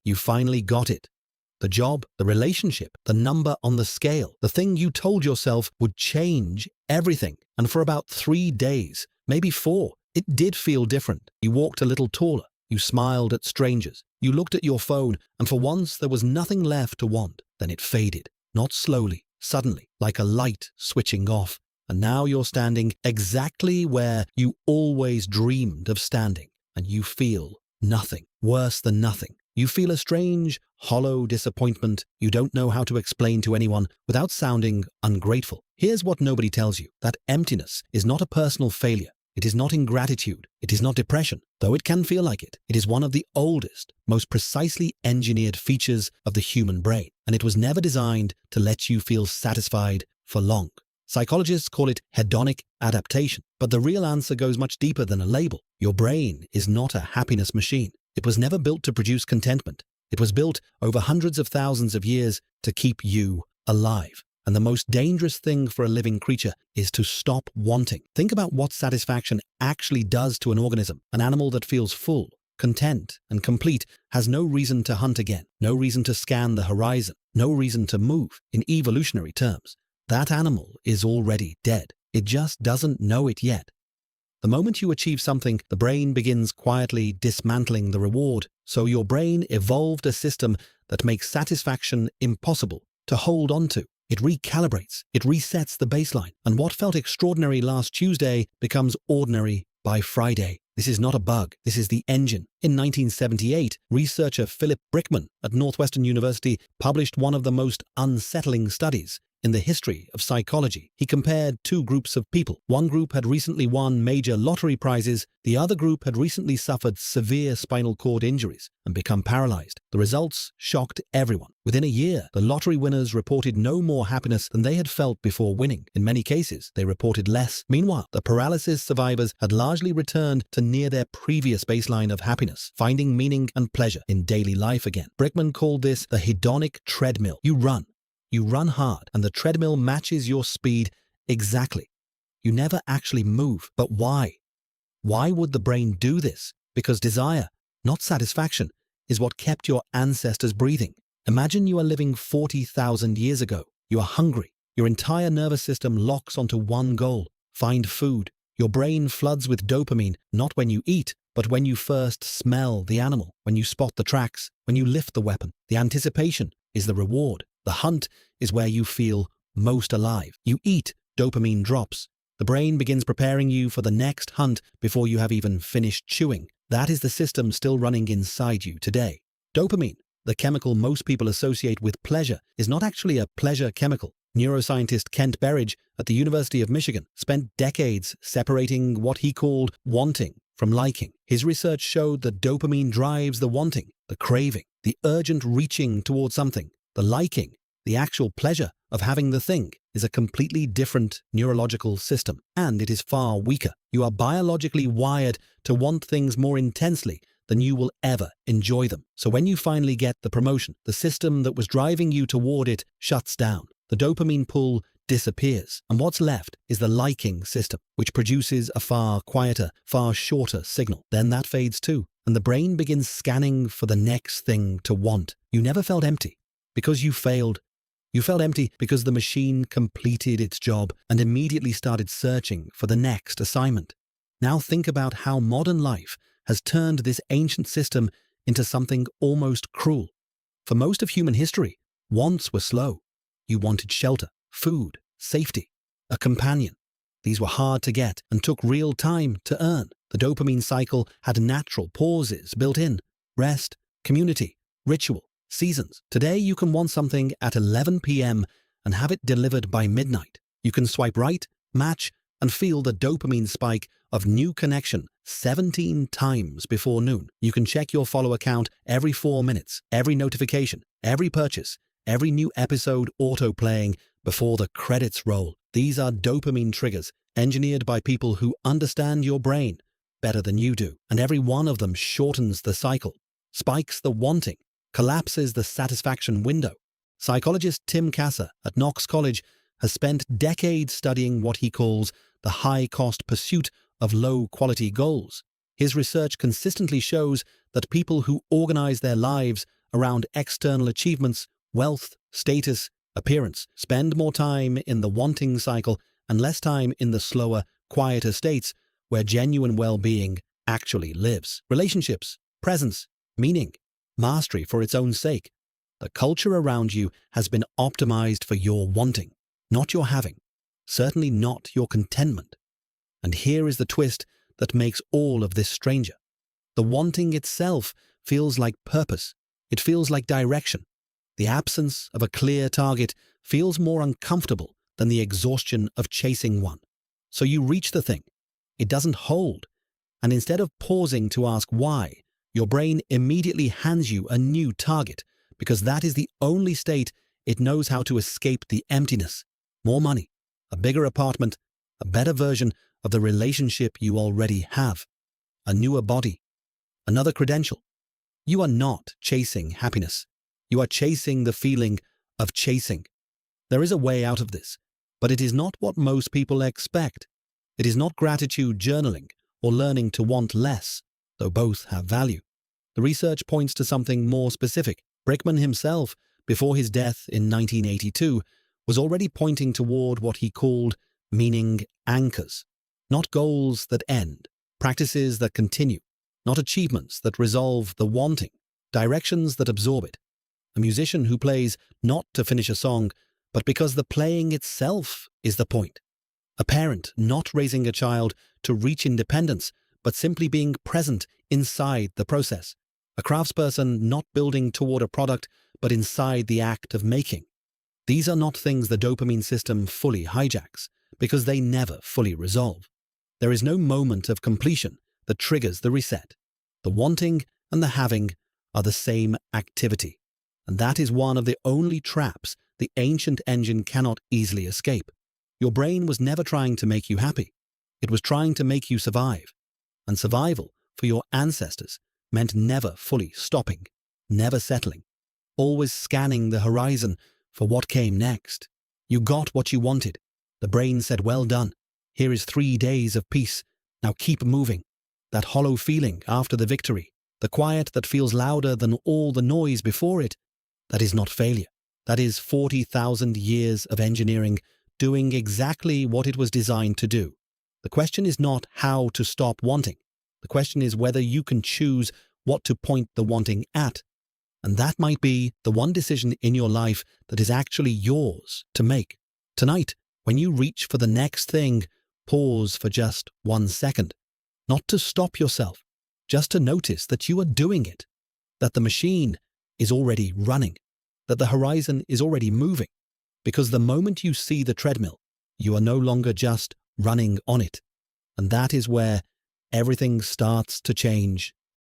You finally got it. The job, the relationship, the number on the scale, the thing you told yourself would change everything. And for about 3 days, maybe 4, it did feel different. You walked a little taller. You smiled at strangers. You looked at your phone, and for once there was nothing left to want. Then it faded, not slowly, suddenly, like a light switching off. And now you're standing exactly where you always dreamed of standing. And you feel nothing, worse than nothing. You feel a strange, hollow disappointment you don't know how to explain to anyone without sounding ungrateful. Here's what nobody tells you. That emptiness is not a personal failure. It is not ingratitude. It is not depression, though it can feel like it. It is one of the oldest, most precisely engineered features of the human brain, and it was never designed to let you feel satisfied for long. Psychologists call it hedonic adaptation, but the real answer goes much deeper than a label. Your brain is not a happiness machine. It was never built to produce contentment. It was built over hundreds of thousands of years to keep you alive. And the most dangerous thing for a living creature is to stop wanting. Think about what satisfaction actually does to an organism. An animal that feels full, content, and complete has no reason to hunt again, no reason to scan the horizon, no reason to move. In evolutionary terms, that animal is already dead. It just doesn't know it yet. The moment you achieve something, the brain begins quietly dismantling the reward. So your brain evolved a system that makes satisfaction impossible to hold on to. It recalibrates, it resets the baseline, and what felt extraordinary last Tuesday becomes ordinary by Friday. This is not a bug, this is the engine. In 1978, researcher Philip Brickman at Northwestern University published one of the most unsettling studies in the history of psychology. He compared 2 groups of people. One group had recently won major lottery prizes. The other group had recently suffered severe spinal cord injuries and become paralyzed. The results shocked everyone. Within a year, the lottery winners reported no more happiness than they had felt before winning. In many cases, they reported less. Meanwhile, the paralysis survivors had largely returned to near their previous baseline of happiness, finding meaning and pleasure in daily life again. Brickman called this the hedonic treadmill. You run hard, and the treadmill matches your speed exactly. You never actually move. But why? Why would the brain do this? Because desire, not satisfaction, is what kept your ancestors breathing. Imagine you are living 40,000 years ago. You are hungry. Your entire nervous system locks onto one goal: find food. Your brain floods with dopamine, not when you eat, but when you first smell the animal, when you spot the tracks, when you lift the weapon. The anticipation is the reward. The hunt is where you feel most alive. You eat, dopamine drops. The brain begins preparing you for the next hunt before you have even finished chewing. That is the system still running inside you today. Dopamine, the chemical most people associate with pleasure, is not actually a pleasure chemical. Neuroscientist Kent Berridge at the University of Michigan spent decades separating what he called wanting from liking. His research showed that dopamine drives the wanting, the craving, the urgent reaching toward something. The liking, the actual pleasure of having the thing, is a completely different neurological system, and it is far weaker. You are biologically wired to want things more intensely than you will ever enjoy them. So when you finally get the promotion, the system that was driving you toward it shuts down. The dopamine pull disappears, and what's left is the liking system, which produces a far quieter, far shorter signal. Then that fades too, and the brain begins scanning for the next thing to want. You never felt empty because you failed. You felt empty because the machine completed its job and immediately started searching for the next assignment. Now think about how modern life has turned this ancient system into something almost cruel. For most of human history, wants were slow. You wanted shelter, food, safety, a companion. These were hard to get and took real time to earn. The dopamine cycle had natural pauses built in: rest, community, ritual, seasons. Today you can want something at 11 p.m. and have it delivered by midnight. You can swipe right, match, and feel the dopamine spike of new connection 17 times before noon. You can check your follow count every 4 minutes, every notification, every purchase, every new episode auto-playing before the credits roll. These are dopamine triggers engineered by people who understand your brain better than you do, and every one of them shortens the cycle, spikes the wanting, collapses the satisfaction window. Psychologist Tim Kasser at Knox College has spent decades studying what he calls the high-cost pursuit of low-quality goals. His research consistently shows that people who organize their lives around external achievements, wealth, status, appearance. Spend more time in the wanting cycle and less time in the slower, quieter states where genuine well-being actually lives. Relationships, presence, meaning, mastery for its own sake. The culture around you has been optimized for your wanting, not your having, certainly not your contentment. And here is the twist that makes all of this stranger. The wanting itself feels like purpose. It feels like direction. The absence of a clear target feels more uncomfortable than the exhaustion of chasing one. So you reach the thing. It doesn't hold. And instead of pausing to ask why, your brain immediately hands you a new target, because that is the only state it knows how to escape the emptiness. More money, a bigger apartment, a better version of the relationship you already have, a newer body, another credential. You are not chasing happiness. You are chasing the feeling of chasing. There is a way out of this, but it is not what most people expect. It is not gratitude journaling or learning to want less, though both have value. The research points to something more specific. Brickman himself, before his death in 1982, was already pointing toward what he called meaning anchors. Not goals that end, practices that continue, not achievements that resolve the wanting, directions that absorb it. A musician who plays not to finish a song, but because the playing itself is the point. A parent not raising a child to reach independence, but simply being present inside the process. A craftsperson not building toward a product, but inside the act of making. These are not things the dopamine system fully hijacks, because they never fully resolve. There is no moment of completion that triggers the reset. The wanting and the having are the same activity, and that is one of the only traps the ancient engine cannot easily escape. Your brain was never trying to make you happy. It was trying to make you survive. And survival, for your ancestors, meant never fully stopping, never settling, always scanning the horizon for what came next. You got what you wanted. The brain said, well done. Here is 3 days of peace. Now keep moving. That hollow feeling after the victory, the quiet that feels louder than all the noise before it, that is not failure. That is 40,000 years of engineering doing exactly what it was designed to do. The question is not how to stop wanting. The question is whether you can choose what to point the wanting at. And that might be the one decision in your life that is actually yours to make. Tonight, when you reach for the next thing, pause for just 1 second. Not to stop yourself, just to notice that you are doing it, that the machine is already running, that the horizon is already moving. Because the moment you see the treadmill, you are no longer just running on it. And that is where everything starts to change.